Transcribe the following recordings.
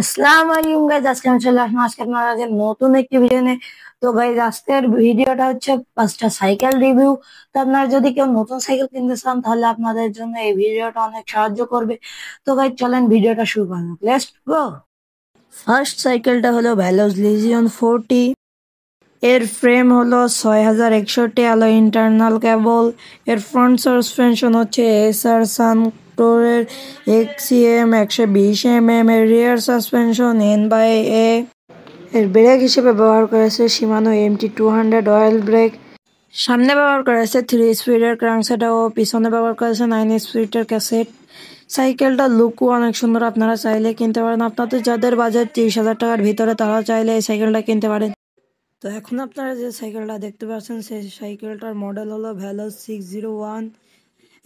আসসালামু আলাইকুম গাইজ, আজকে আমি চলে আসলাম আজকে আপনার কাছে নতুন একটি ভিডিও নিয়ে। তো গাইজ আজকের ভিডিওটা হচ্ছে 5টা সাইকেল রিভিউ। তো আপনারা যদি কেউ নতুন সাইকেল কিনতে চান তাহলে আপনাদের জন্য এই ভিডিওটা অনেক সাহায্য করবে। তো গাইজ চলেন ভিডিওটা শুরু করা যাক, লেটস গো। ফার্স্ট সাইকেলটা হলো ভ্যালোস লিজিয়ন 40। এর ফ্রেম হলো 6161 আলো ইন্টারনাল কেবল। এর ফ্রন্ট সাসপেনশন হচ্ছে এসআর সানটোরের এক্সিএম 120 এর রিয়ার সাসপেনশন N/A। এর ব্রেক হিসেবে ব্যবহার করেছে শিমানো MT200 অয়েল ব্রেক। সামনে ব্যবহার করেছে 3 স্পিডের ক্রাঙ্কসেট ও পিছনে ব্যবহার করেছে 9 স্পিডের ক্যাসেট। সাইকেলটার লুকও অনেক সুন্দর, আপনারা চাইলে কিনতে পারেন। আপনাদের যাদের বাজেট 30,000 টাকার ভিতরে তারা চাইলে এই সাইকেলটা কিনতে পারেন। তো এখন আপনারা যে সাইকেলটা দেখতে পাচ্ছেন সেই সাইকেলটার মডেল হলো ভ্যালোস 601।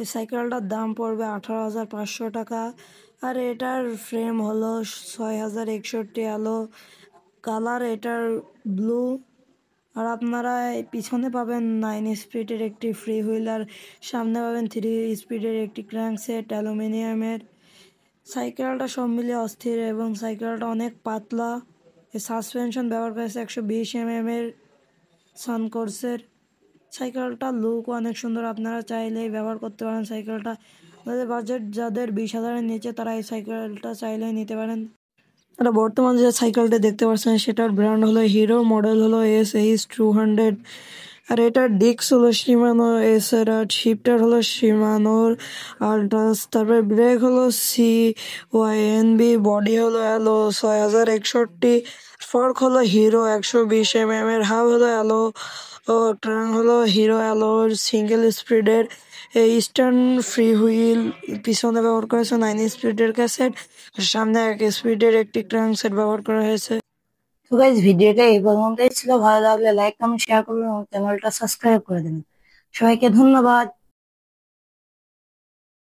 এই সাইকেলটার দাম পড়বে 18,500 টাকা। আর এটার ফ্রেম হলো 6161 আলো, কালার এটার ব্লু। আর আপনারা পিছনে পাবেন 9 স্পিডের একটি ফ্রি হুইল, আর সামনে পাবেন 3 স্পিডের একটি ক্র্যাঙ্ক সেট অ্যালুমিনিয়ামের। সাইকেলটা সব মিলিয়ে অস্থির এবং সাইকেলটা অনেক পাতলা। এই সাসপেনশন ব্যবহার করেছে 120 এর সানকোর্সের। সাইকেলটার লুক অনেক সুন্দর, আপনারা চাইলেই ব্যবহার করতে পারেন সাইকেলটা। তাদের বাজেট যাদের 20,000-এর নিচে তারা এই সাইকেলটা চাইলেই নিতে পারেন। আর বর্তমান যে সাইকেলটা দেখতে পাচ্ছেন সেটার ব্র্যান্ড হলো হিরো, মডেল হলো SH200। আর এটার ডিস্ক হলো শিমানো এসআর, আর শিফটার হলো শিমানোর আল্ট্রাস। তারপরে ব্রেক হলো CYNB, বডি হলো অ্যালো 6061, ফর্ক হলো হিরো 120 এর, হাব হলো অ্যালো ও ট্রাং হলো হিরো অ্যালোর সিঙ্গেল স্পিডের। এই ইস্টার্ন ফ্রি হুইল, পিছনে ব্যবহার করেছে 9 স্পিডের ক্যাসেট, সামনে 1 স্পিডের একটি ক্র্যাঙ্ক সেট ব্যবহার করা হয়েছে। তো গাইজ ভিডিওটা এই পর্যন্তই ছিল, ভালো লাগলে লাইক কমেন্ট শেয়ার করবেন এবং চ্যানেলটা সাবস্ক্রাইব করে দেবেন। সবাইকে ধন্যবাদ।